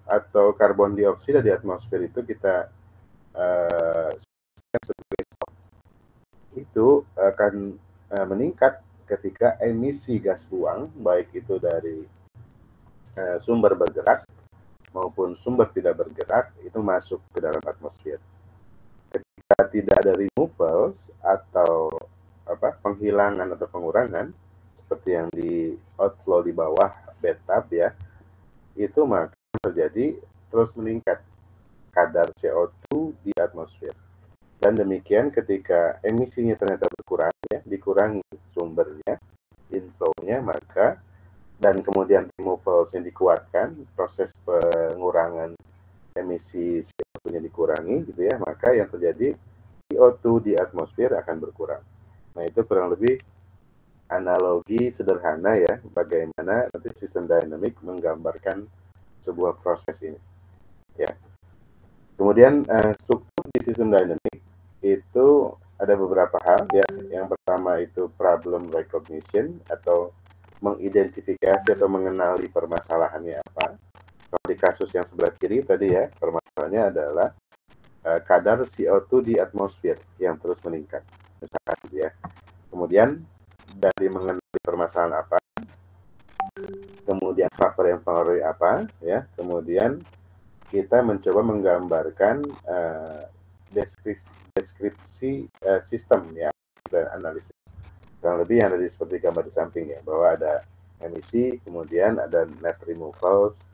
atau karbon dioksida di atmosfer itu kita itu akan meningkat ketika emisi gas buang, baik itu dari sumber bergerak maupun sumber tidak bergerak, itu masuk ke dalam atmosfer. Ketika tidak ada removals atau penghilangan atau pengurangan, seperti yang di outflow di bawah bathtub ya, itu maka terjadi terus meningkat kadar CO2 di atmosfer. Dan demikian ketika emisinya ternyata berkurang, ya, dikurangi sumbernya, inflow-nya, maka dan kemudian removals-nya dikuatkan, proses pengurangan emisi CO2-nya dikurangi, gitu ya, maka yang terjadi CO2 di atmosfer akan berkurang. Nah, itu kurang lebih analogi sederhana ya, bagaimana nanti sistem dynamic menggambarkan sebuah proses ini. Ya. Kemudian struktur di sistem dynamic itu ada beberapa hal ya. Yang pertama itu problem recognition atau mengidentifikasi atau mengenali permasalahannya apa. Kalau di kasus yang sebelah kiri tadi ya, permasalahannya adalah kadar CO2 di atmosfer yang terus meningkat. Misalkan ya. Kemudian dari mengenali permasalahan apa, kemudian faktor yang mempengaruhi apa ya, kemudian kita mencoba menggambarkan deskripsi sistem ya dan analisis. Kurang lebih yang ada seperti gambar di samping ya, bahwa ada emisi, kemudian ada net removals,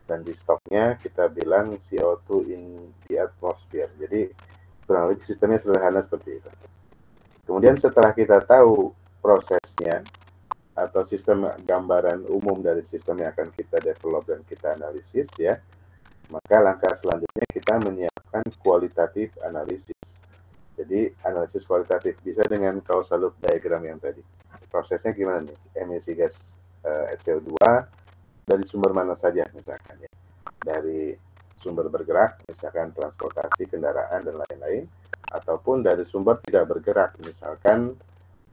dan di stoknya kita bilang CO2 in the atmosphere. Jadi kurang lebih sistemnya sederhana seperti itu. Kemudian setelah kita tahu prosesnya atau sistem gambaran umum dari sistem yang akan kita develop dan kita analisis ya, maka langkah selanjutnya kita menyiapkan kualitatif analisis. Jadi analisis kualitatif bisa dengan causal loop diagram yang tadi. Prosesnya gimana nih? Emisi gas CO2 dari sumber mana saja misalkan ya. Dari sumber bergerak, misalkan transportasi, kendaraan, dan lain-lain. Ataupun dari sumber tidak bergerak, misalkan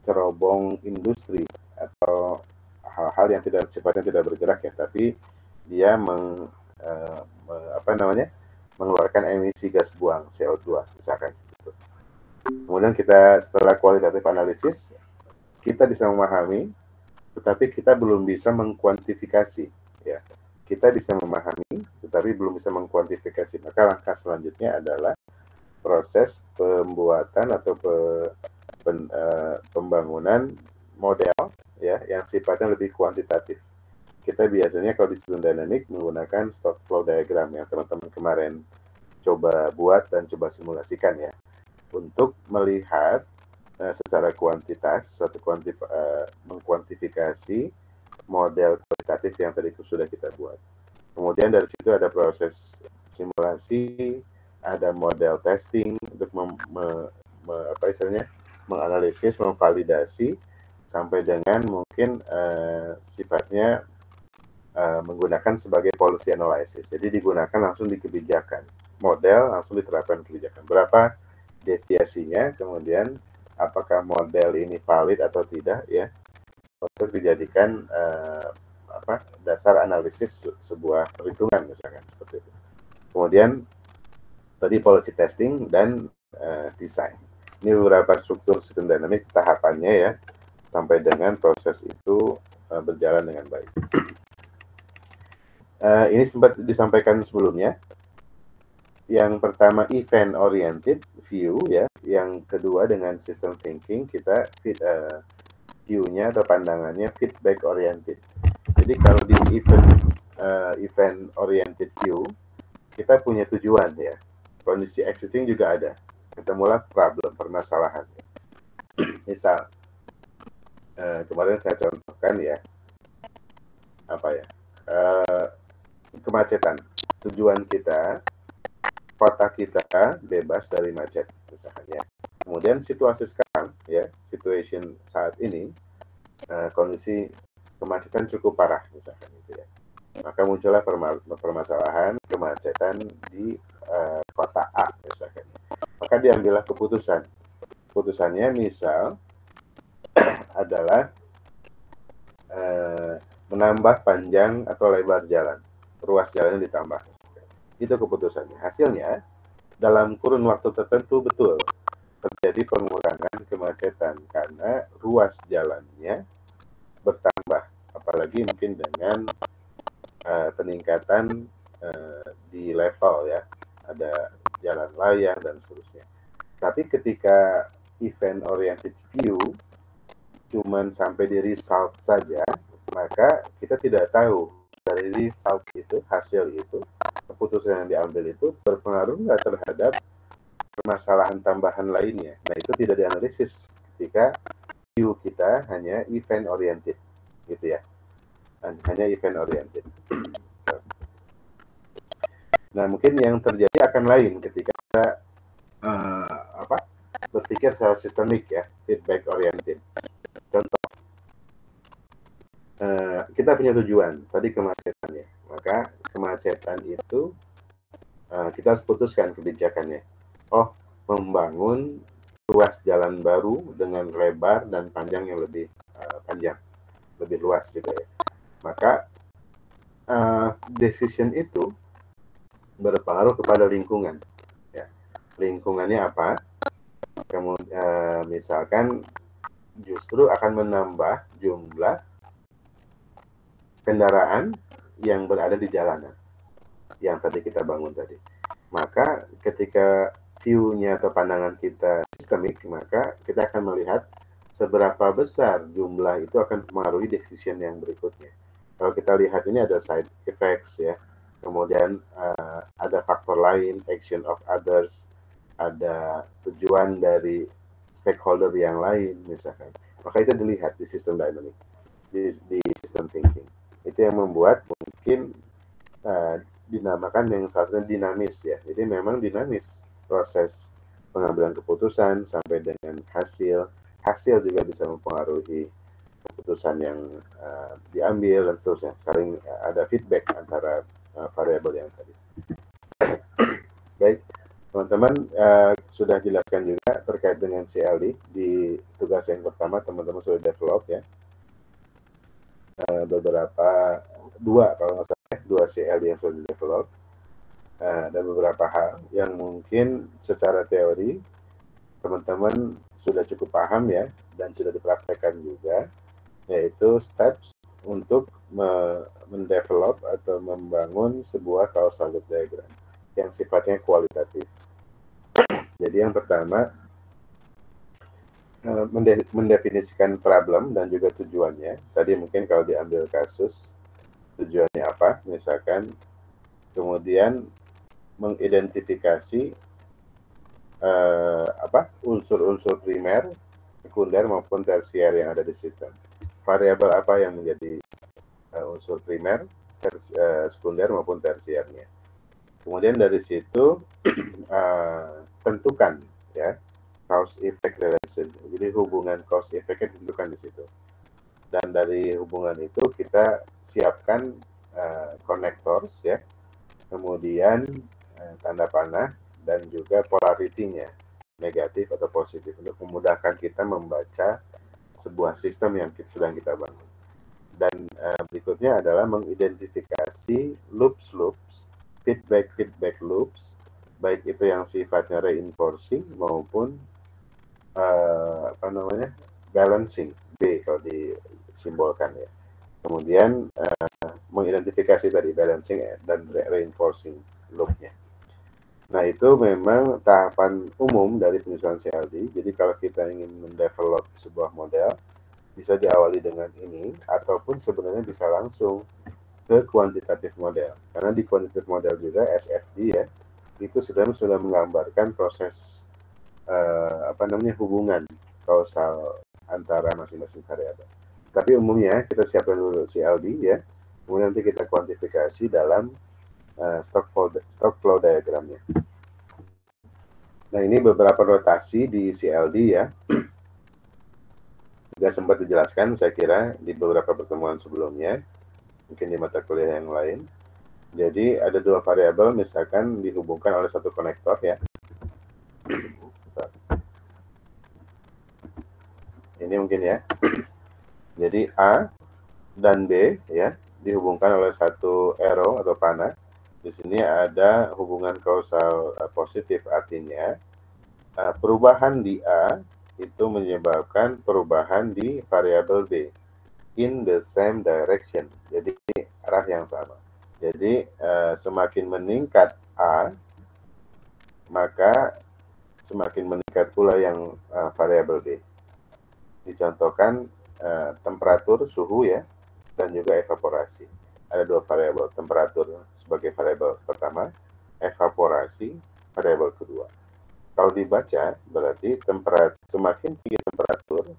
cerobong industri atau hal-hal yang sifatnya tidak bergerak ya, tapi dia mengeluarkan emisi gas buang CO2 misalkan. Kemudian kita setelah kualitatif analisis, kita bisa memahami, tetapi kita belum bisa mengkuantifikasi. Ya, kita bisa memahami, tetapi belum bisa mengkuantifikasi. Maka langkah selanjutnya adalah proses pembuatan atau pembangunan model ya yang sifatnya lebih kuantitatif. Kita biasanya kalau di sistem dynamic menggunakan stock flow diagram yang teman-teman kemarin coba buat dan coba simulasikan ya, untuk melihat secara kuantitas, mengkuantifikasi model kualitatif yang tadi itu sudah kita buat. Kemudian dari situ ada proses simulasi, ada model testing untuk menganalisis, memvalidasi, sampai dengan mungkin sifatnya menggunakan sebagai policy analysis. Jadi digunakan langsung di kebijakan. Model langsung diterapkan kebijakan. Berapa deviasinya, kemudian apakah model ini valid atau tidak ya, untuk dijadikan dasar analisis sebuah perhitungan misalkan seperti itu. Kemudian tadi policy testing dan desain. Ini beberapa struktur sistem dynamic tahapannya ya, sampai dengan proses itu berjalan dengan baik. Ini sempat disampaikan sebelumnya. Yang pertama event oriented view ya, yang kedua dengan system thinking kita view-nya atau pandangannya feedback oriented. Jadi kalau di event oriented view kita punya tujuan ya, kondisi existing juga ada, ketemulah problem, permasalahan. Misal kemarin saya contohkan ya, kemacetan. Tujuan kita, kota kita bebas dari macet misalnya. Kemudian situasi sekarang ya, situation saat ini kondisi kemacetan cukup parah misalkan gitu ya. Maka muncullah permasalahan kemacetan di kota A misalkan. Maka diambillah keputusan. Keputusannya misal adalah menambah panjang atau lebar jalan. ruas jalannya ditambah. Itu keputusannya. Hasilnya, dalam kurun waktu tertentu betul terjadi pengurangan kemacetan karena ruas jalannya bertambah, apalagi mungkin dengan peningkatan di level ya, ada jalan layang dan seterusnya. Tapi ketika event oriented view cuman sampai di result saja, maka kita tidak tahu dari result itu, hasil itu, keputusan yang diambil itu berpengaruh nggak terhadap permasalahan tambahan lainnya. Nah, itu tidak dianalisis ketika view kita hanya event oriented, gitu ya. Hanya event oriented. Nah, mungkin yang terjadi akan lain ketika kita berpikir secara sistemik ya, feedback oriented. Contoh, kita punya tujuan, tadi kemacetannya. Maka kemacetan itu kita harus putuskan kebijakannya. Oh, membangun ruas jalan baru dengan lebar dan panjang yang lebih panjang, lebih luas gitu ya. Maka decision itu berpengaruh kepada lingkungan. Ya. Lingkungannya apa? Kemudian misalkan justru akan menambah jumlah kendaraan yang berada di jalanan yang tadi kita bangun tadi. Maka ketika view-nya atau pandangan kita sistemik, maka kita akan melihat seberapa besar jumlah itu akan mempengaruhi decision yang berikutnya. Kalau kita lihat ini ada side effects ya, kemudian ada faktor lain, action of others, ada tujuan dari stakeholder yang lain misalkan. Maka itu dilihat di sistem dynamic, di sistem thinking. Itu yang membuat mungkin dinamakan yang seharusnya dinamis ya. Jadi memang dinamis proses pengambilan keputusan sampai dengan hasil. Hasil juga bisa mempengaruhi keputusan yang diambil dan seterusnya. Saling ada feedback antara variabel yang tadi. Baik, teman-teman sudah jelaskan juga terkait dengan CLD di tugas yang pertama, teman-teman sudah develop ya. Beberapa dua kalau nggak salah dua CLD yang sudah develop dan beberapa hal yang mungkin secara teori teman-teman sudah cukup paham ya dan sudah dipraktekkan juga, yaitu steps untuk mendevelop atau membangun sebuah causal loop diagram yang sifatnya kualitatif. Jadi yang pertama mendefinisikan problem dan juga tujuannya. Tadi mungkin kalau diambil kasus tujuannya apa, misalkan, kemudian mengidentifikasi unsur-unsur primer, sekunder maupun tersier yang ada di sistem. Variabel apa yang menjadi unsur primer, sekunder maupun tersiernya. Kemudian dari situ tentukan ya cause effect relation. Jadi hubungan cause effect ditentukan di situ. Dan dari hubungan itu kita siapkan connectors ya. Kemudian tanda panah dan juga polaritinya, negatif atau positif, untuk memudahkan kita membaca sebuah sistem yang sedang kita bangun. Dan berikutnya adalah mengidentifikasi loops, feedback loops, baik itu yang sifatnya reinforcing maupun balancing, B kalau disimbolkan ya. Kemudian mengidentifikasi tadi balancing dan reinforcing loop-nya. Nah, itu memang tahapan umum dari penyusunan CLD. Jadi kalau kita ingin mendevelop sebuah model, bisa diawali dengan ini, ataupun sebenarnya bisa langsung ke kuantitatif model. Karena di kuantitatif model juga SFD ya, itu sudah menggambarkan proses hubungan kausal antara masing-masing variabel. Tapi umumnya kita siapkan dulu CLD ya, kemudian nanti kita kuantifikasi dalam stock flow diagramnya. Nah, ini beberapa rotasi di CLD ya. Sudah sempat dijelaskan saya kira di beberapa pertemuan sebelumnya, mungkin di mata kuliah yang lain. Jadi ada dua variabel misalkan dihubungkan oleh satu konektor ya. Ini mungkin ya. Jadi A dan B ya, dihubungkan oleh satu arrow atau panah. Di sini ada hubungan kausal positif, artinya perubahan di A itu menyebabkan perubahan di variabel B in the same direction. Jadi arah yang sama. Jadi semakin meningkat A, maka semakin meningkat pula yang variabel B. Dicontohkan temperatur, suhu ya, dan juga evaporasi. Ada dua variabel, temperatur sebagai variabel pertama, evaporasi variabel kedua. Kalau dibaca, berarti semakin tinggi temperatur,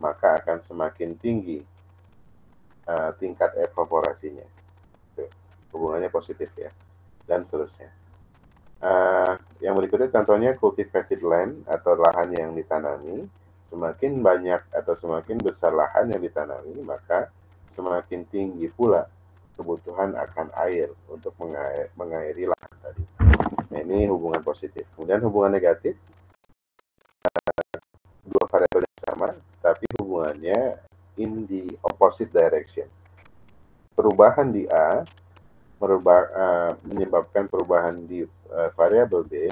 maka akan semakin tinggi tingkat evaporasinya. Hubungannya positif ya, dan seterusnya. Yang berikutnya contohnya cultivated land atau lahan yang ditanami. Semakin banyak atau semakin besar lahan yang ditanami, maka semakin tinggi pula kebutuhan akan air untuk mengairi lahan tadi. Nah, ini hubungan positif. Kemudian hubungan negatif, dua variabel yang sama, tapi hubungannya in the opposite direction. Perubahan di A menyebabkan perubahan di variabel B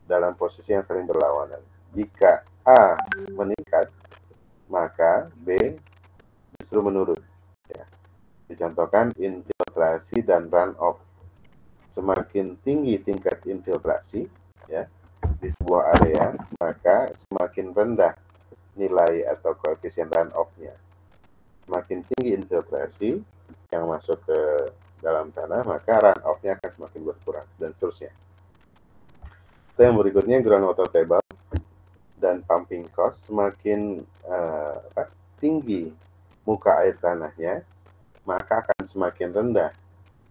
dalam posisi yang saling berlawanan. Jika A meningkat, maka B justru menurun. Ya. Dicontohkan infiltrasi dan runoff. Semakin tinggi tingkat infiltrasi ya, di sebuah area, maka semakin rendah nilai atau koefisien runoff-nya. Semakin tinggi infiltrasi yang masuk ke dalam tanah, maka runoff-nya akan semakin berkurang, dan seterusnya. Itu yang berikutnya, groundwater table dan pumping cost. Semakin tinggi muka air tanahnya, maka akan semakin rendah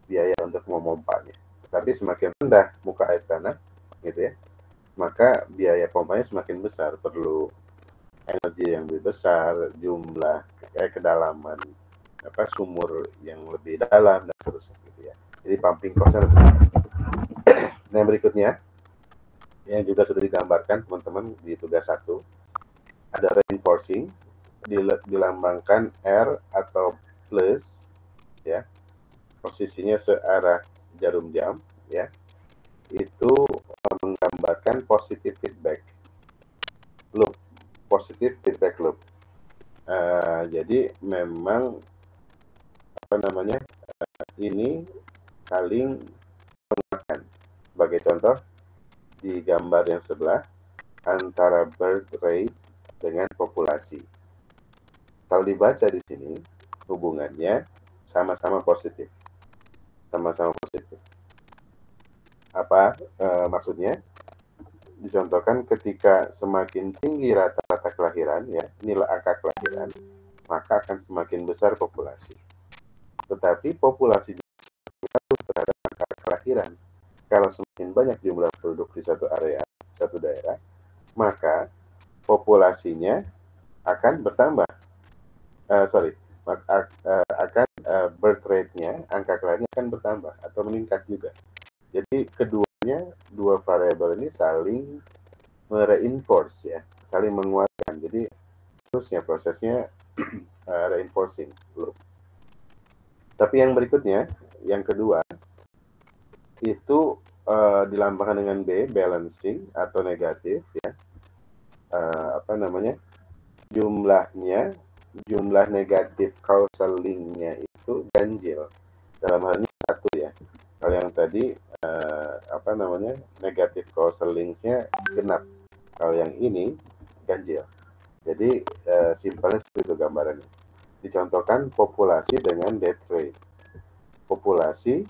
biaya untuk memompanya. Tapi semakin rendah muka air tanah, gitu ya, maka biaya pompanya semakin besar, perlu energi yang lebih besar, jumlah kedalaman sumur yang lebih dalam, dan seterusnya gitu ya. Jadi pumping cost-nya lebih. Nah, yang berikutnya yang juga sudah digambarkan teman-teman di tugas 1, ada reinforcing, dilambangkan R atau plus ya, posisinya searah jarum jam ya, itu menggambarkan positive feedback loop, positive feedback loop. Jadi memang ini saling menguatkan. Sebagai contoh di gambar yang sebelah, antara birth rate dengan populasi. Kalau dibaca di sini, hubungannya sama-sama positif. Sama-sama positif. Apa maksudnya? Dicontohkan ketika semakin tinggi rata-rata kelahiran, ya, nilai angka kelahiran, maka akan semakin besar populasi. Tetapi populasi terhadap angka kelahiran, kalau semakin banyak jumlah penduduk di satu area, satu daerah, maka populasinya akan bertambah. Akan birth rate-nya, angka kelahirannya akan bertambah atau meningkat juga. Jadi keduanya, dua variabel ini saling mereinforce ya, saling menguatkan. Jadi terusnya prosesnya reinforcing loop. Tapi yang berikutnya, yang kedua, itu dilambangkan dengan B, balancing atau negatif ya. Jumlah negatif causal link-nya itu ganjil. Dalam hal ini 1 ya. Kalau yang tadi negatif causal link-nya genap. Kalau yang ini ganjil. Jadi simpelnya seperti itu gambarannya. Dicontohkan populasi dengan death rate. Populasi,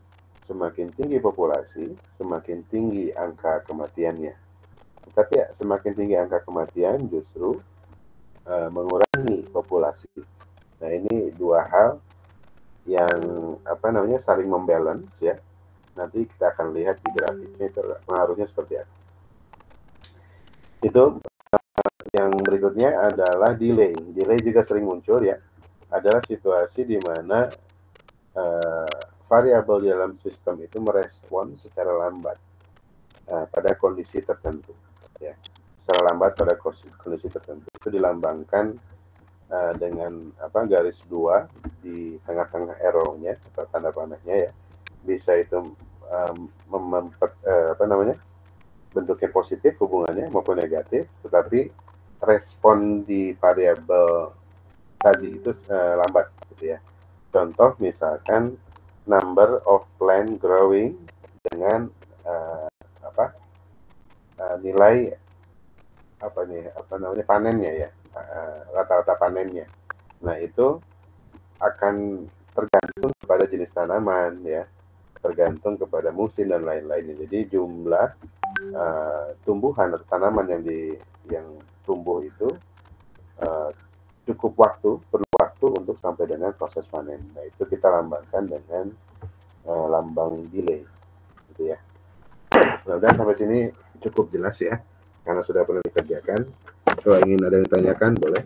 semakin tinggi populasi, semakin tinggi angka kematiannya. Tetapi ya, semakin tinggi angka kematian justru mengurangi populasi. Nah, ini dua hal yang saling membalance ya. Nanti kita akan lihat di grafiknya itu pengaruhnya seperti apa. Itu yang berikutnya adalah delay. Delay juga sering muncul ya. Adalah situasi di mana variabel di dalam sistem itu merespon secara lambat pada kondisi tertentu ya. Secara lambat pada kondisi tertentu. Itu dilambangkan dengan garis 2 di tengah-tengah arrow-nya atau tanda panahnya ya, bisa itu bentuknya positif hubungannya maupun negatif, tetapi respon di variabel tadi itu lambat gitu ya. Contoh misalkan number of plant growing dengan nilai panennya ya, rata-rata panennya. Nah, itu akan tergantung kepada jenis tanaman ya, tergantung kepada musim dan lain-lainnya. Jadi jumlah tumbuhan atau tanaman yang tumbuh itu perlu waktu untuk sampai dengan proses panen. Nah, itu kita lambangkan dengan lambang delay gitu ya. Mudah-mudahan sampai sini cukup jelas ya, karena sudah pernah dikerjakan. Kalau ingin ada yang ditanyakan boleh.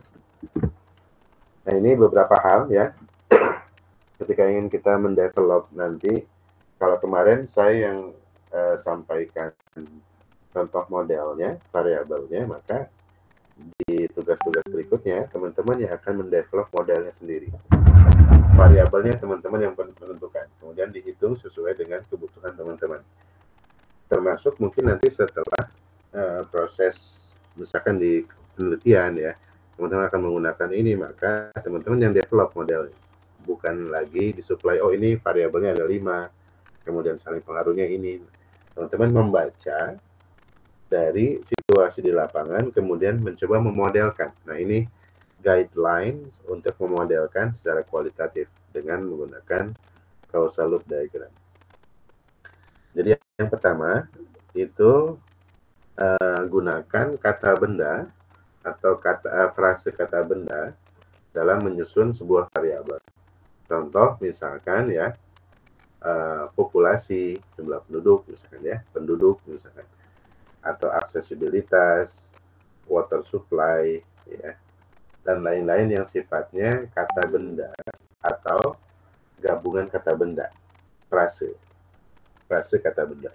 Nah, ini beberapa hal ya ketika ingin kita mendevelop nanti. Kalau kemarin saya yang sampaikan contoh modelnya, variabelnya, maka di tugas-tugas berikutnya teman-teman yang akan mendevelop modelnya sendiri. Variabelnya teman-teman yang menentukan, kemudian dihitung sesuai dengan kebutuhan teman-teman. Termasuk mungkin nanti setelah proses misalkan di penelitian ya, teman-teman akan menggunakan ini, maka teman-teman yang develop modelnya, bukan lagi disuplai, oh ini variabelnya ada 5, kemudian saling pengaruhnya ini. Teman-teman membaca dari situasi di lapangan, kemudian mencoba memodelkan. Nah, ini guidelines untuk memodelkan secara kualitatif dengan menggunakan causal loop diagram. Jadi yang pertama itu gunakan kata benda atau frase kata benda dalam menyusun sebuah variabel. Contoh misalkan ya, populasi, jumlah penduduk misalkan ya, penduduk misalkan, atau aksesibilitas, water supply ya, dan lain-lain yang sifatnya kata benda atau gabungan kata benda, frase kata benda.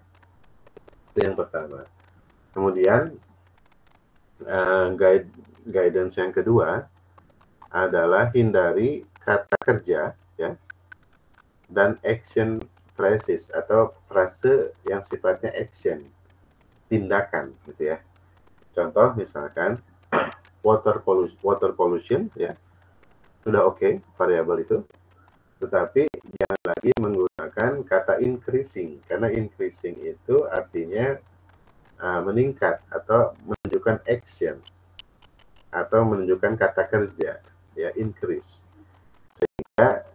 Itu yang pertama. Kemudian guidance yang kedua adalah hindari kata kerja ya, dan action phrases atau frase yang sifatnya action, tindakan gitu ya. Contoh misalkan water pollution ya, sudah oke variabel itu, tetapi jangan lagi menggunakan kata increasing, karena increasing itu artinya meningkat atau menunjukkan action atau menunjukkan kata kerja ya, increase, sehingga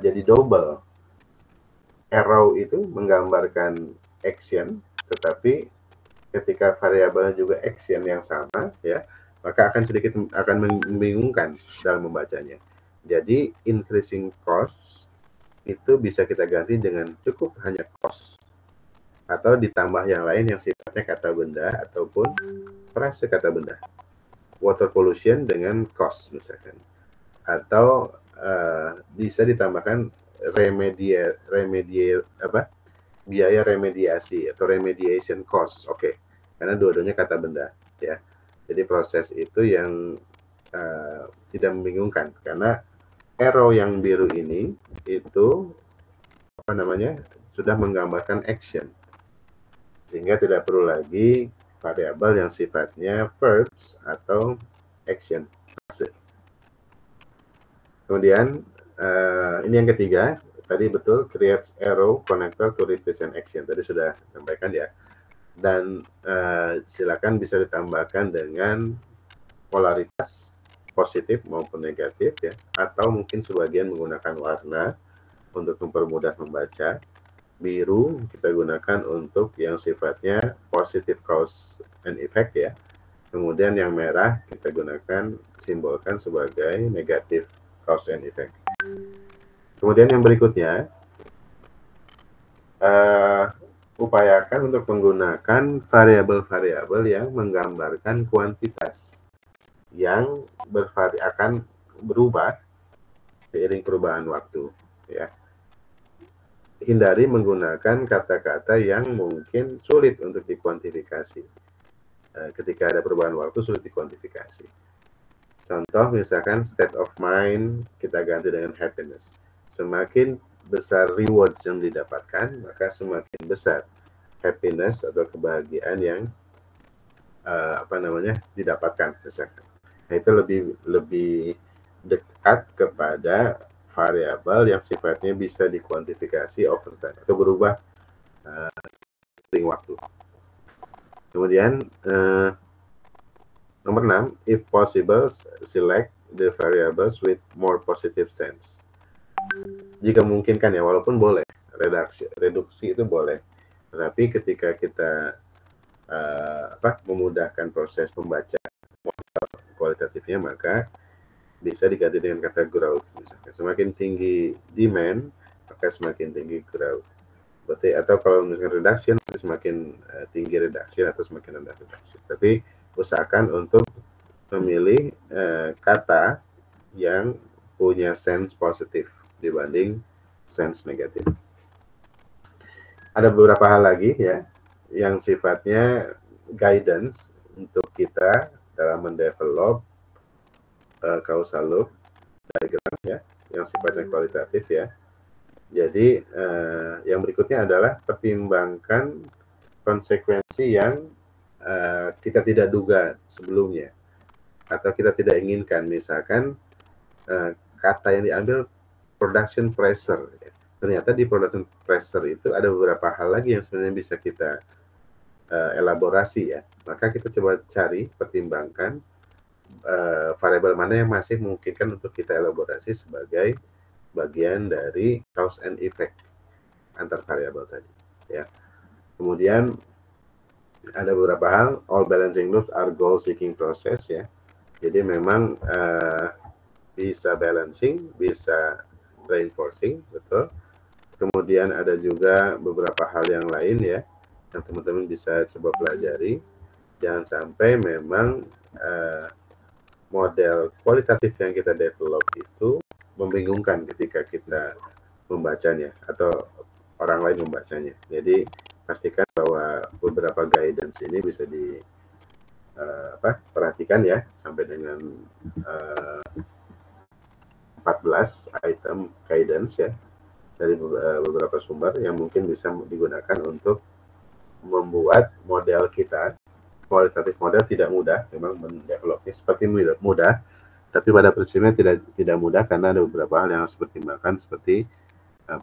jadi double. Arrow itu menggambarkan action, tetapi ketika variabelnya juga action yang sama ya, maka akan membingungkan dalam membacanya. Jadi increasing cost itu bisa kita ganti dengan cukup hanya cost, atau ditambah yang lain yang sifatnya kata benda ataupun frase kata benda. Water pollution dengan cost misalkan, atau bisa ditambahkan biaya remediasi atau remediation cost. Oke, karena dua-duanya kata benda ya. Jadi proses itu yang tidak membingungkan, karena arrow yang biru ini itu sudah menggambarkan action, sehingga tidak perlu lagi variabel yang sifatnya verbs atau action. Kemudian ini yang ketiga, tadi betul, create arrow connector to represent action, tadi sudah sampaikan ya. Dan silakan bisa ditambahkan dengan polaritas positif maupun negatif ya, atau mungkin sebagian menggunakan warna untuk mempermudah membaca. Biru kita gunakan untuk yang sifatnya positive cause and effect ya. Kemudian yang merah kita gunakan, simbolkan sebagai negatif cause and effect. Kemudian yang berikutnya, upayakan untuk menggunakan variabel-variabel yang menggambarkan kuantitas yang akan berubah seiring perubahan waktu ya. Hindari menggunakan kata-kata yang mungkin sulit untuk dikuantifikasi. Ketika ada perubahan waktu sulit dikuantifikasi. Contoh misalkan state of mind kita ganti dengan happiness. Semakin besar rewards yang didapatkan, maka semakin besar happiness atau kebahagiaan yang didapatkan misalkan. Nah, itu lebih dekat kepada variabel yang sifatnya bisa dikuantifikasi over time atau berubah seiring waktu. Kemudian nomor 6, if possible, select the variables with more positive sense. Jika memungkinkan ya, walaupun boleh, reduksi itu boleh. Tetapi ketika kita memudahkan proses pembaca modal kualitatifnya, maka bisa diganti dengan kata growth. Misalkan semakin tinggi demand, maka semakin tinggi growth. Berarti, atau kalau misalkan reduction, semakin tinggi reduction atau semakin rendah reduction. Tapi usahakan untuk memilih kata yang punya sense positif dibanding sense negatif. Ada beberapa hal lagi ya yang sifatnya guidance untuk kita dalam mendevelop causal loop diagram ya, yang sifatnya kualitatif ya. Jadi yang berikutnya adalah pertimbangkan konsekuensi yang kita tidak duga sebelumnya atau kita tidak inginkan. Misalkan kata yang diambil production pressure. Ternyata di production pressure itu ada beberapa hal lagi yang sebenarnya bisa kita elaborasi ya. Maka kita coba cari, pertimbangkan variabel mana yang masih memungkinkan untuk kita elaborasi sebagai bagian dari cause and effect antar variabel tadi ya. Kemudian ada beberapa hal, all balancing loops are goal seeking process ya. Jadi memang bisa balancing, bisa reinforcing, betul. Kemudian ada juga beberapa hal yang lain ya, yang teman-teman bisa coba pelajari. Jangan sampai memang model kualitatif yang kita develop itu membingungkan ketika kita membacanya atau orang lain membacanya. Jadi pastikan bahwa beberapa guidance ini bisa perhatikan ya, sampai dengan 14 item guidance ya dari beberapa sumber yang mungkin bisa digunakan untuk membuat model kita. Kualitatif model tidak mudah, memang mendevelopnya seperti mudah, tapi pada prinsipnya tidak mudah karena ada beberapa hal yang harus dipertimbangkan seperti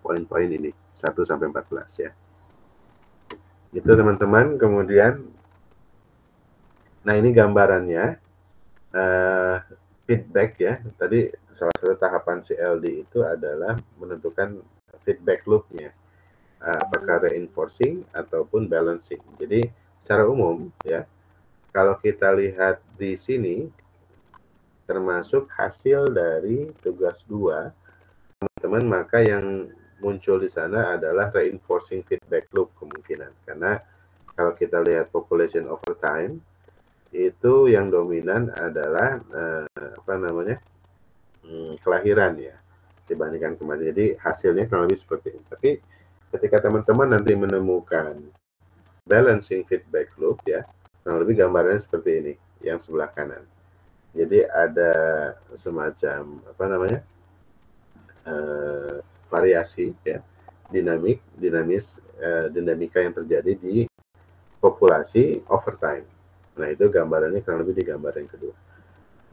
poin-poin ini 1-14 ya. Itu teman-teman. Kemudian, nah ini gambarannya feedback ya. Tadi salah satu tahapan CLD itu adalah menentukan feedback loop-nya, apakah reinforcing ataupun balancing. Jadi secara umum ya, kalau kita lihat di sini termasuk hasil dari tugas 2 teman-teman, maka yang muncul di sana adalah reinforcing feedback loop kemungkinan, karena kalau kita lihat population over time itu yang dominan adalah kelahiran ya dibandingkan kematian. Jadi hasilnya kurang lebih seperti ini. Tapi ketika teman-teman nanti menemukan balancing feedback loop ya, kurang lebih gambarnya seperti ini yang sebelah kanan. Jadi ada semacam variasi ya, dinamika yang terjadi di populasi over time. Nah, itu gambarannya kurang lebih di gambar yang kedua.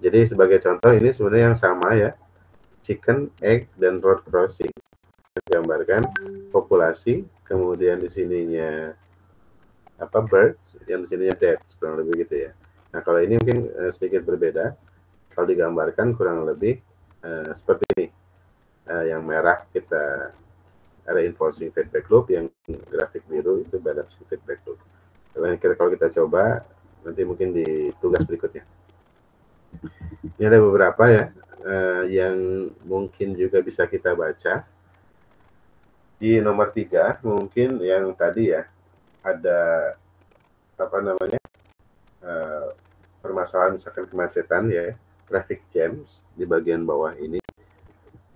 Jadi sebagai contoh ini sebenarnya yang sama ya, chicken, egg, dan road crossing. Gambarkan populasi, kemudian di sininya birds, yang di sininya deaths, kurang lebih gitu ya. Nah, kalau ini mungkin sedikit berbeda. Kalau digambarkan kurang lebih seperti ini. Yang merah kita reinforcing feedback loop, yang grafik biru itu balancing feedback loop. Kalau kita coba nanti mungkin di tugas berikutnya. Ini ada beberapa ya yang mungkin juga bisa kita baca. Di nomor 3 mungkin yang tadi ya, ada permasalahan misalkan kemacetan ya, traffic jams di bagian bawah ini.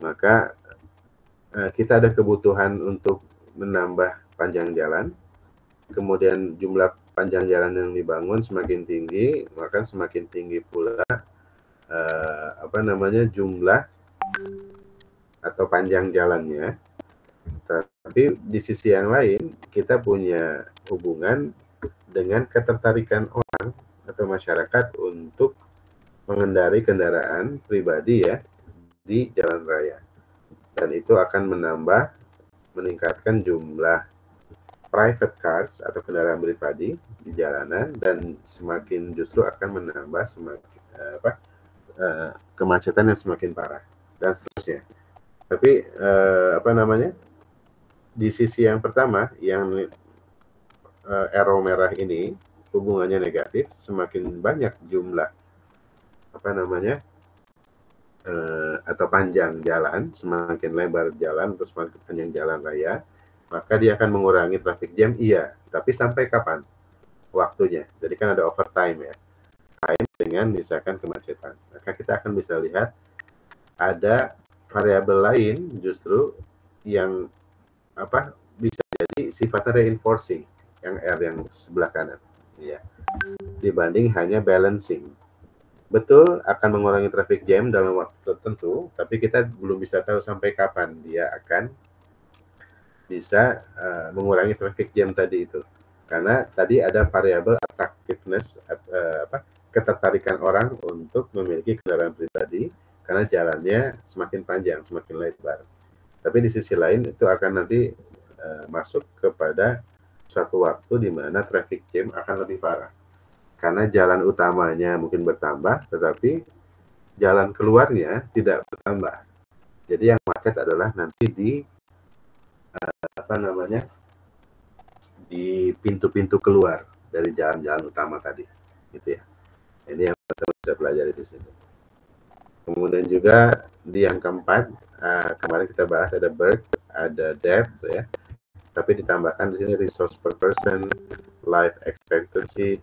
Maka kita ada kebutuhan untuk menambah panjang jalan. Kemudian jumlah panjang jalan yang dibangun semakin tinggi, maka semakin tinggi pula jumlah atau panjang jalannya, tapi di sisi yang lain kita punya hubungan dengan ketertarikan orang atau masyarakat untuk mengendarai kendaraan pribadi ya di jalan raya, dan itu akan meningkatkan jumlah private cars atau kendaraan pribadi di jalanan, dan justru akan menambah kemacetan yang semakin parah dan seterusnya. Tapi di sisi yang pertama, yang arrow merah ini hubungannya negatif, semakin banyak jumlah atau panjang jalan, semakin lebar jalan atau semakin panjang jalan raya, maka dia akan mengurangi traffic jam, iya. Tapi sampai kapan waktunya? Jadi kan ada overtime ya, time dengan misalkan kemacetan. Maka kita akan bisa lihat ada variabel lain justru yang bisa jadi sifatnya reinforcing, yang R yang sebelah kanan, ya, dibanding hanya balancing. Betul akan mengurangi traffic jam dalam waktu tertentu, tapi kita belum bisa tahu sampai kapan dia akan bisa mengurangi traffic jam tadi itu. Karena tadi ada variabel attractiveness, ketertarikan orang untuk memiliki kendaraan pribadi karena jalannya semakin panjang, semakin lebar. Tapi di sisi lain itu akan nanti masuk kepada suatu waktu di mana traffic jam akan lebih parah. Karena jalan utamanya mungkin bertambah, tetapi jalan keluarnya tidak bertambah. Jadi yang macet adalah nanti di di pintu-pintu keluar dari jalan-jalan utama tadi, gitu ya. Ini yang kita bisa pelajari di sini. Kemudian juga di yang keempat, kemarin kita bahas ada birth, ada death ya. Tapi ditambahkan di sini resource per person, life expectancy,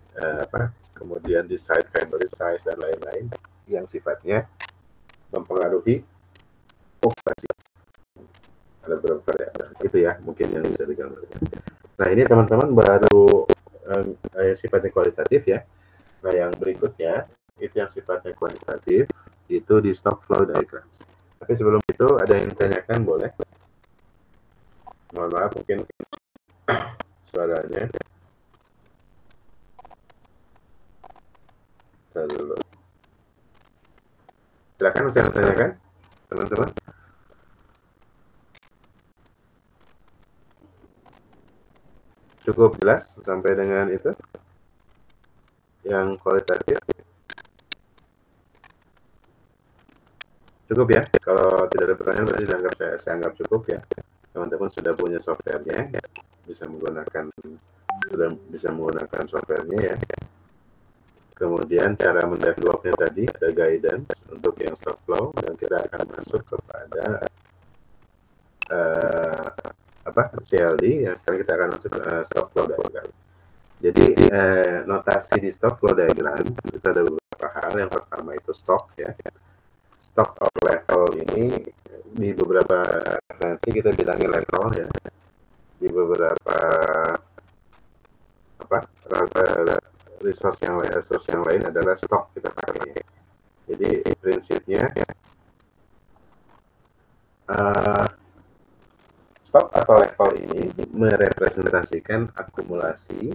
kemudian decide family size dan lain-lain yang sifatnya mempengaruhi populasi. Ada beberapa ya, itu ya mungkin yang bisa digambarkan. Nah ini teman-teman baru sifatnya kualitatif ya. Nah yang berikutnya itu yang sifatnya kuantitatif, itu di stock flow diagram. Tapi sebelum itu ada yang ditanyakan, boleh? Mohon maaf mungkin suaranya. Dulu. Silakan saya tanyakan, teman-teman. Cukup jelas sampai dengan itu yang kualitatif? Cukup ya? Kalau tidak ada pertanyaan berarti saya anggap cukup ya. Teman-teman sudah punya softwarenya, bisa menggunakan softwarenya ya. Kemudian cara mendevelopnya tadi ada guidance untuk yang stock flow, dan kita akan masuk kepada CLD. Yang sekarang kita akan masuk ke stock flow diagram. Jadi notasi di stock flow diagram itu ada beberapa hal. Yang pertama itu stock ya. Stock or level ini di beberapa referensi kita bilangin level ya. Di beberapa resource yang lain adalah stok kita pakai. Jadi prinsipnya stok atau level ini merepresentasikan akumulasi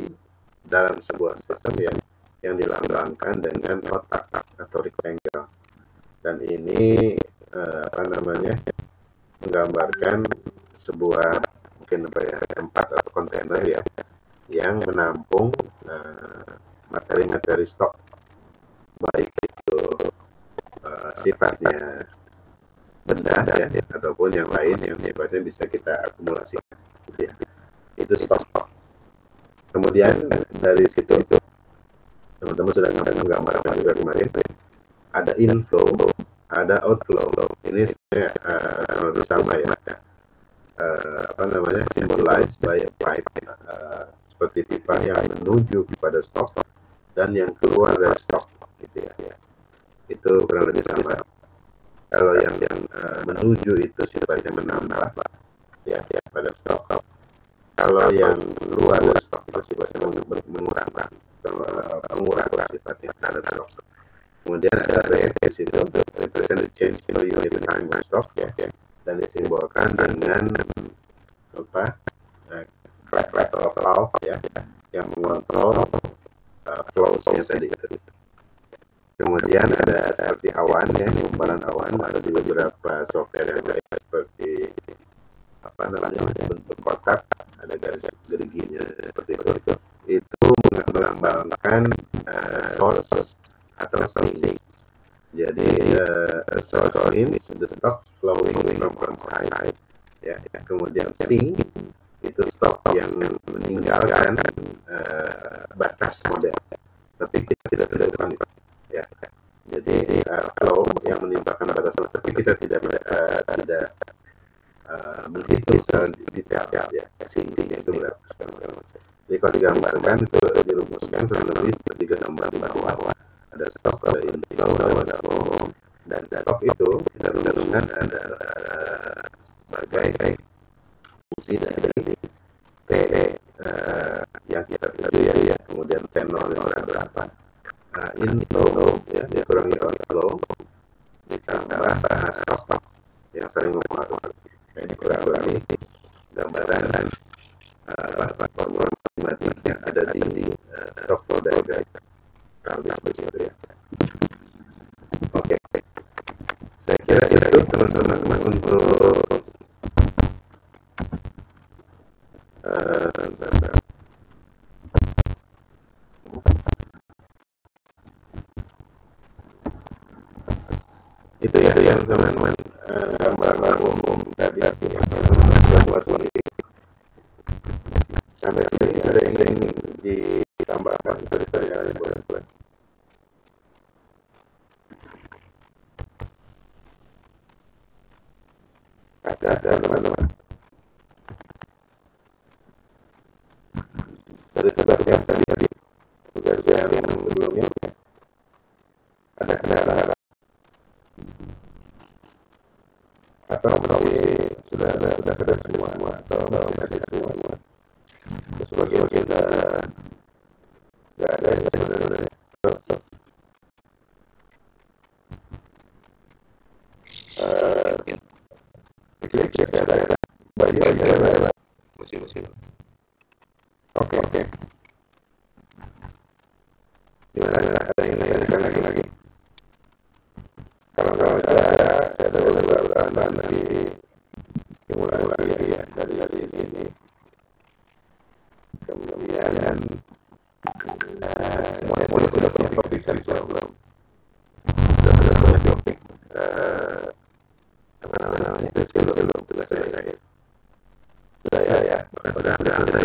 dalam sebuah sistem yang dilambangkan dengan kotak atau rectangle, dan ini menggambarkan sebuah mungkin tempat atau kontainer ya yang menampung materi-materi stok, baik itu sifatnya benda ya, ataupun yang lain yang sifatnya bisa kita akumulasikan gitu ya. Itu stok. Kemudian dari situ teman-teman sudah menggambarkan juga kemarin ada inflow, ada outflow. Ini sebenarnya sama ya, symbolized by a pipe, seperti pipa yang menuju kepada stok dan yang keluar dari stok gitu ya. Itu kurang lebih sama. Kalau yang menuju itu sifatnya menambah ya pada stok. Kalau yang keluar dari stok itu sifatnya mengurangi sifatnya terhadap stok. Kemudian ada reinforcing situ represent the change in unit time of stock ya, dan disimbolkan dengan apa crack atau valve ya yang mengontrol flow-nya tadi. Kemudian ada seperti awan ya, gumpalan awan, ada di beberapa software yang lain seperti apa namanya bentuk kotak, ada garis geriginya seperti itu. Itu melambangkan source atau sink. Jadi source means the stock flowing from side ya. Kemudian sink itu stok yang meninggalkan batas model, tapi kita tidak melakukan itu ya. Jadi flow yang menimbulkan batas model, tapi kita tidak begitu detail ya. Sink itu berapa sekarang. Jadi kalau digambarkan itu dirumuskan kurang lebih seperti gambar di bawah. Ada stok, ada inflow, ada outflow, dan stok itu kita rumuskan ada sebagai fungsi dari T yang kita tuju ya, kemudian tenornya berapa, inflow ya dikurangi outflow ditambah stok yang saling mempengaruhi. Ini kurang lebih gambaran formula matematiknya ada di stok flow diagram. Lebih seperti itu ya. Oke. Saya kira itu teman-teman untuk itu ya teman-teman gambaran umum tadi yang buat sampai sini ada yang ingin ditambahkan dari saya boleh. Ada teman-teman dari tugas yang tadi tugas yang sebelumnya ada kendala atau masih sudah semua atau masih semua sebagai kita nggak ada yang sebenarnya klik ada Bayu ada masih oke gimana ada yang lagi kalau ada saya ada beberapa nanti dimulai lagi ya dari sini. Kemudian semuanya sudah punya topik kan belum? Sudah punya topik apa namanya itu belum tugas saya. Sudah ya.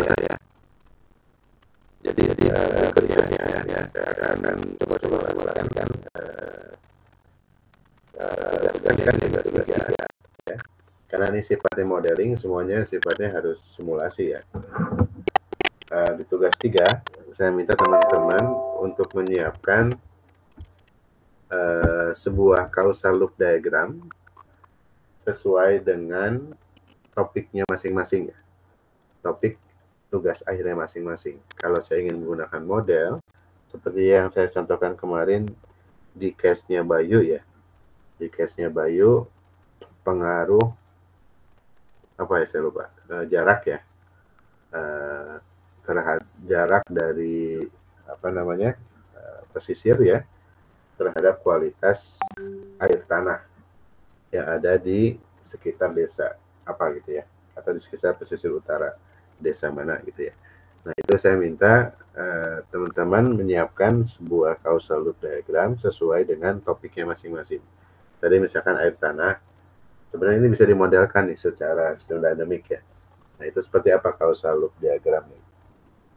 Saya. Jadi kerjanya ya saya akan coba lakukan tugas juga ya. Karena ini sifatnya modeling, semuanya sifatnya harus simulasi ya. Di tugas 3 saya minta teman-teman untuk menyiapkan sebuah causal loop diagram sesuai dengan topiknya masing-masing ya. Topik tugas akhirnya masing-masing. Kalau saya ingin menggunakan model seperti yang saya contohkan kemarin di case-nya Bayu ya. Di case-nya Bayu pengaruh apa ya saya lupa, jarak ya. Terhadap jarak dari apa namanya pesisir ya terhadap kualitas air tanah yang ada di sekitar desa apa gitu ya, atau di sekitar pesisir utara desa mana gitu ya. Nah itu saya minta teman-teman menyiapkan sebuah causal loop diagram sesuai dengan topiknya masing-masing. Tadi misalkan air tanah, sebenarnya ini bisa dimodelkan nih secara sistem dinamik ya. Nah itu seperti apa causal loop diagramnya.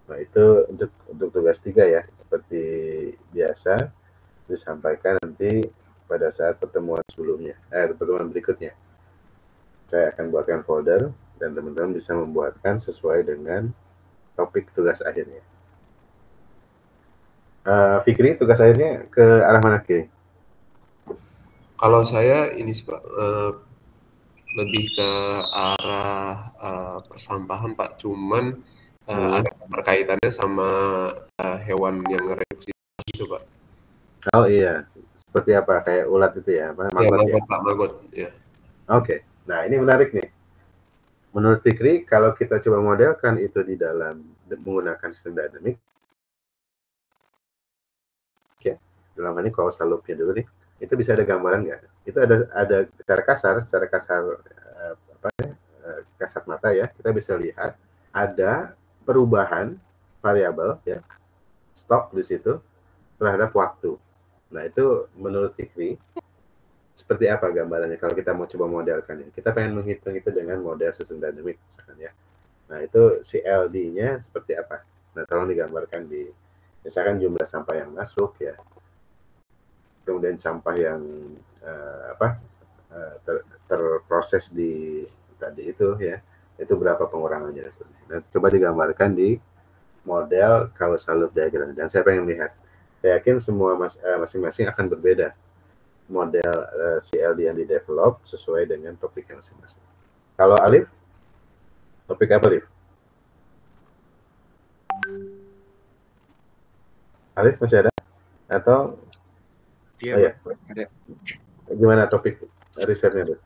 Nah itu untuk tugas 3 ya, seperti biasa disampaikan nanti pada saat pertemuan berikutnya. Saya akan buatkan folder dan teman-teman bisa membuatkan sesuai dengan topik tugas akhirnya. Fikri, tugas akhirnya ke arah mana Ki? Kalau saya ini Pak, lebih ke arah persampahan Pak, cuman ada berkaitannya sama hewan yang reduksi itu Pak. Oh iya, Seperti apa? Kayak ulat itu ya? Ya, Maggot ya? maggot Pak, maggot. Ya. Oke. Nah, ini menarik nih. Menurut Fikri, kalau kita coba modelkan itu di dalam menggunakan sistem dynamic, ya, dalam ini causal loop-nya dulu nih, itu bisa ada gambaran nggak? Itu ada secara kasar kasat mata ya, kita bisa lihat ada perubahan variabel ya, stok di situ terhadap waktu. Nah, itu menurut Fikri seperti apa gambarannya kalau kita mau coba modelkan ya? Kita pengen menghitung itu dengan model sistem dynamic misalkan ya. Nah, itu CLD-nya seperti apa? Nah, tolong digambarkan di misalkan jumlah sampah yang masuk ya, kemudian sampah yang terproses di tadi itu ya, itu berapa pengurangannya. Nah, coba digambarkan di model causal loop diagram. Dan saya pengen lihat, saya yakin semua masing-masing akan berbeda model CLD yang di-develop sesuai dengan topik yang masing-masing. Kalau Alif, topik apa Alif? Alif masih ada? Atau Iya, oh, Pak. ya. Ada. Gimana topik risetnya Alif?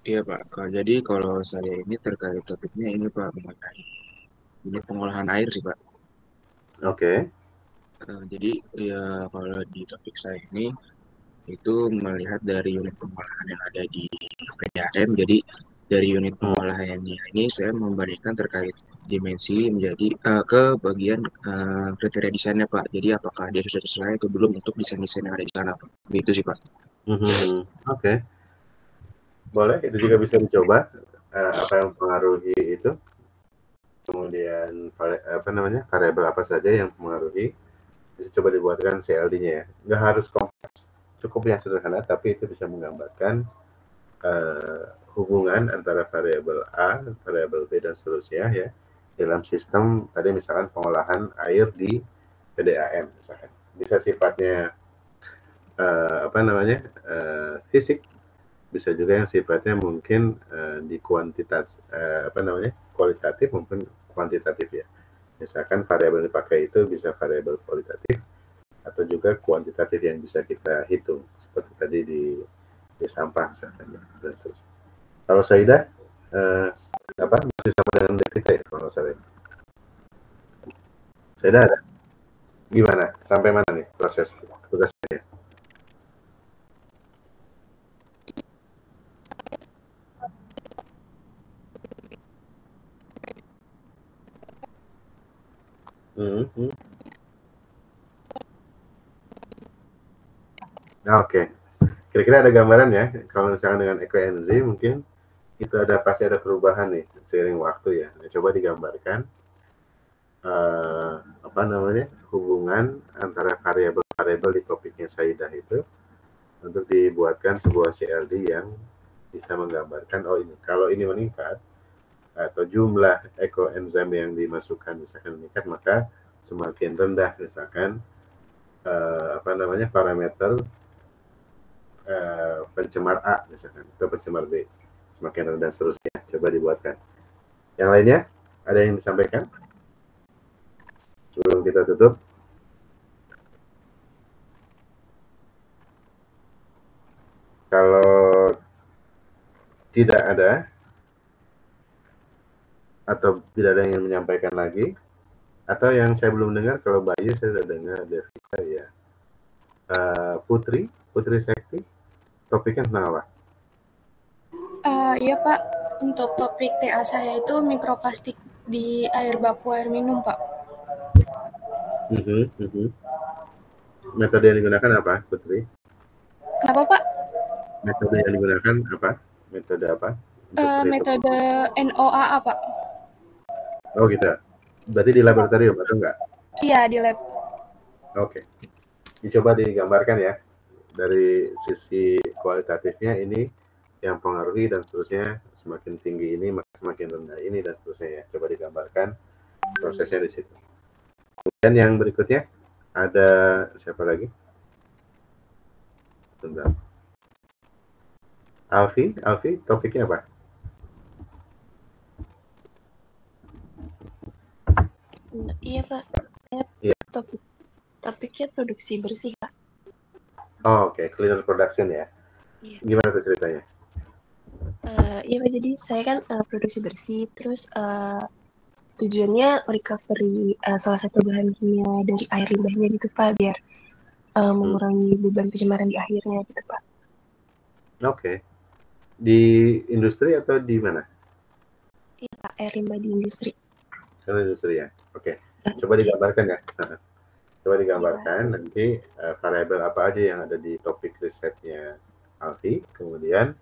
Iya, Pak. Jadi kalau saya ini terkait topiknya ini, Pak, mengenai ini pengolahan air sih, Pak. Oke. Jadi ya kalau di topik saya ini itu melihat dari unit pengolahan yang ada di PDAM. Jadi dari unit pengolahannya ini saya membandingkan terkait dimensi menjadi ke bagian kriteria desainnya, Pak. Jadi apakah dia sudah sesuai atau belum untuk desain-desain yang ada di sana, Pak. Begitu sih, Pak. Oke. Boleh, itu juga bisa dicoba apa yang mempengaruhi itu. Kemudian variabel apa saja yang mempengaruhi, bisa coba dibuatkan CLD-nya ya. Nggak harus kompleks, cukup yang sederhana, tapi itu bisa menggambarkan hubungan antara variabel A, variabel B dan seterusnya ya dalam sistem tadi misalkan pengolahan air di PDAM misalkan. Bisa sifatnya fisik, bisa juga yang sifatnya mungkin di kuantitas kualitatif maupun kuantitatif ya. Misalkan variabel yang dipakai itu bisa variabel kualitatif atau juga kuantitatif yang bisa kita hitung seperti tadi di sampah misalkan ya, dan seterusnya. Kalau Saida masih sama dengan DPT ya kalau saya. Saida ada gimana? Sampai mana nih proses tugasnya? Nah, oke. Kira-kira ada gambaran ya kalau misalkan dengan ekoenzim mungkin itu pasti ada perubahan nih seiring waktu ya. Nah, coba digambarkan hubungan antara variabel-variabel di topiknya Saidah itu untuk dibuatkan sebuah CLD yang bisa menggambarkan ini kalau ini meningkat atau jumlah ekoenzim yang dimasukkan misalkan meningkat, maka semakin rendah misalkan parameter pencemar A misalkan atau pencemar B, semakin rendah seterusnya. Coba dibuatkan. Yang lainnya ada yang disampaikan sebelum kita tutup? Kalau tidak ada atau tidak ada yang menyampaikan lagi, atau yang saya belum dengar, kalau Bayu saya sudah dengar, Devika ya, Putri Sekti, topiknya tentang apa? Iya Pak, untuk topik TA saya itu mikroplastik di air baku air minum Pak. Metode yang digunakan apa, Putri? Kenapa Pak? Metode yang digunakan apa? Metode apa? Metode NOAA Pak. Oh gitu. Berarti di laboratorium atau enggak? Iya di lab. Oke. Dicoba digambarkan ya dari sisi kualitatifnya ini yang pengaruhi dan seterusnya, semakin tinggi ini maka semakin rendah ini dan seterusnya ya. Coba digambarkan prosesnya di situ. Kemudian yang berikutnya ada siapa lagi? Bentar. Alfi, topiknya apa? Iya Pak, Iya. topiknya produksi bersih Pak. Oh, oke. Cleaner production ya. Iya. Gimana tuh ceritanya? Iya Pak, jadi saya kan produksi bersih, terus tujuannya recovery salah satu bahan kimia dari air limbahnya gitu Pak, biar mengurangi beban pencemaran di akhirnya gitu Pak. Oke. Di industri atau di mana? Iya Pak, air limbah di industri. Di industri ya. Oke. Coba digambarkan ya. Coba digambarkan Iya. nanti variabel apa aja yang ada di topik risetnya Alfi. Kemudian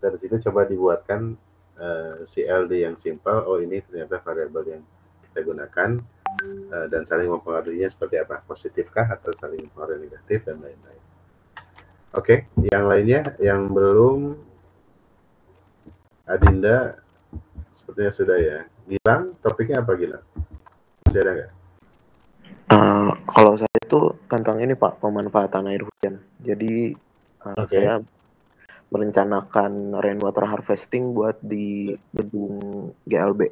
dari situ coba dibuatkan CLD yang simple. Oh, ini ternyata variabel yang kita gunakan dan saling mempengaruhinya seperti apa? Positifkah atau saling mempengaruhi negatif dan lain-lain. Oke, yang lainnya yang belum, Adinda sepertinya sudah ya. Gilang, topiknya apa Gilang? Masih ada nggak? Kalau saya itu tentang ini Pak, pemanfaatan air hujan. Jadi saya merencanakan rainwater harvesting buat di gedung GLB.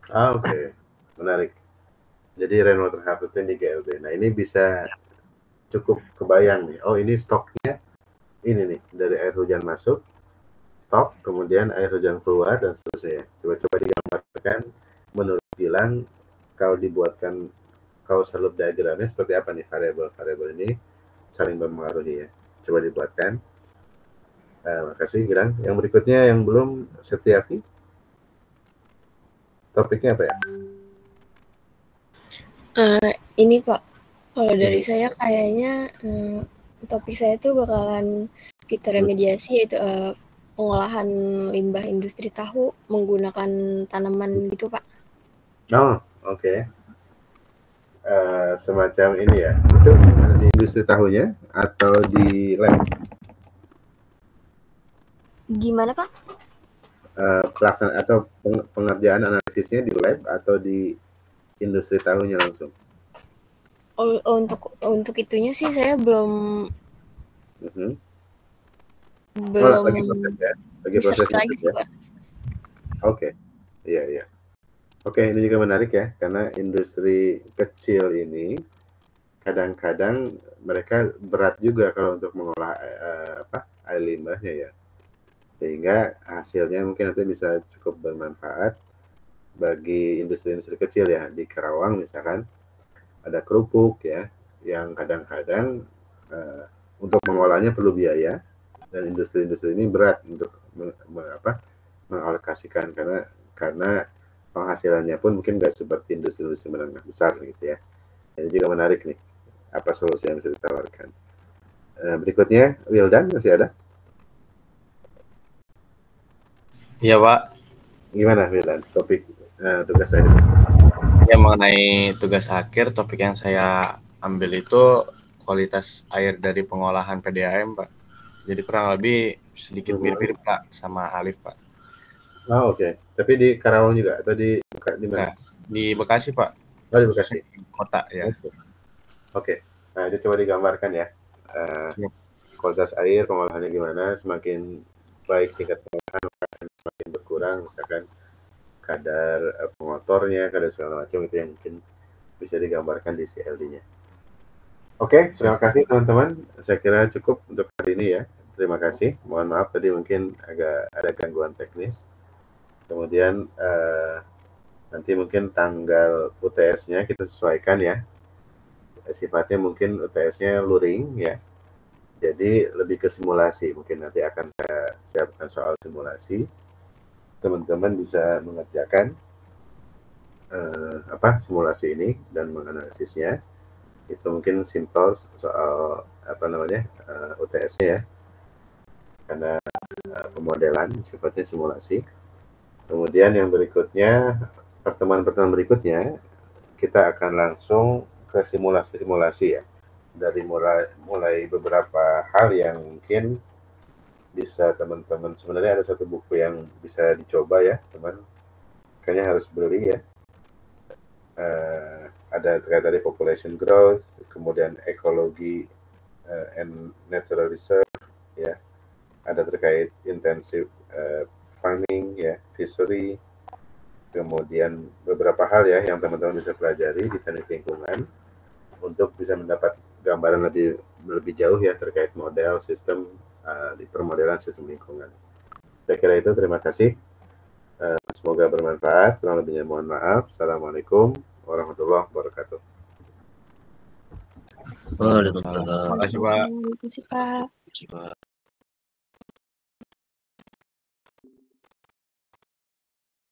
Oke. Menarik. Jadi rainwater harvesting di GLB. Nah, ini bisa cukup kebayang nih. Oh, ini stoknya ini nih, dari air hujan masuk, stok, kemudian air hujan keluar, dan seterusnya. Coba-coba digambarkan menurut Gilang, kalau dibuatkan causal loop diagramnya seperti apa nih variabel-variabel ini saling mempengaruhi ya. Coba dibuatkan. Makasih Gilang. Yang berikutnya yang belum, Setiafi. Topiknya apa ya? Ini Pak, kalau dari saya kayaknya topik saya tuh bakalan fitoremediasi, yaitu pengolahan limbah industri tahu menggunakan tanaman gitu Pak. Oh, oke. Semacam ini ya. Itu di industri tahunya atau di lab? Gimana Pak? Pelaksanaan atau pengerjaan analisisnya di lab atau di industri tahunya langsung? Untuk itunya sih saya belum lagi proses ya, lagi proses lagi sih Pak. Oke, iya. Oke, ini juga menarik ya, karena industri kecil ini kadang-kadang mereka berat juga kalau untuk mengolah air limbahnya ya, sehingga hasilnya mungkin nanti bisa cukup bermanfaat bagi industri-industri kecil ya. Di Karawang misalkan ada kerupuk ya, yang kadang-kadang untuk mengolahnya perlu biaya, dan industri-industri ini berat untuk mengalokasikan karena penghasilannya pun mungkin nggak seperti industri-industri menengah besar gitu ya. Ini juga menarik nih, apa solusi yang bisa ditawarkan. Berikutnya, Wildan masih ada? Iya Pak. Gimana Wildan, topik tugas saya? Ya, mengenai tugas akhir, topik yang saya ambil itu kualitas air dari pengolahan PDAM Pak. Jadi kurang lebih sedikit mirip-mirip Pak sama Alif Pak. Oh, oke. Tapi di Karawang juga atau di mana? Nah, di Bekasi Pak. Oh, di Bekasi. Kota ya. Oke. Nah, itu coba digambarkan ya. Kualitas air, pengolahannya gimana, semakin baik tingkat pengolahan semakin berkurang, misalkan kadar pengotornya, kadar segala macam, itu yang mungkin bisa digambarkan di CLD-nya. Oke, terima kasih teman-teman. Saya kira cukup untuk hari ini ya. Terima kasih. Mohon maaf tadi mungkin agak ada gangguan teknis. Kemudian nanti mungkin tanggal UTS-nya kita sesuaikan ya. Sifatnya mungkin UTS-nya luring ya. Jadi lebih ke simulasi. Mungkin nanti akan saya siapkan soal simulasi. Teman-teman bisa mengerjakan simulasi ini dan menganalisisnya. Itu mungkin simple soal UTS-nya ya. Karena pemodelan sifatnya simulasi. Kemudian yang berikutnya, pertemuan-pertemuan berikutnya, kita akan langsung ke simulasi-simulasi ya. Dari mulai beberapa hal yang mungkin bisa teman-teman, sebenarnya ada satu buku yang bisa dicoba ya, teman. Kayaknya harus beli ya. Ada terkait dari population growth, kemudian ekologi and natural reserve ya. Ada terkait intensive farming ya, history, kemudian beberapa hal ya yang teman-teman bisa pelajari di teknik lingkungan untuk bisa mendapat gambaran lebih lebih jauh ya terkait model sistem di permodelan sistem lingkungan. Saya kira itu, terima kasih. Semoga bermanfaat. Kurang lebihnya mohon maaf. Assalamualaikum warahmatullahi wabarakatuh. Waalaikumsalam. Terima kasih, Pak. Terima kasih, Pak. Terima kasih, Pak.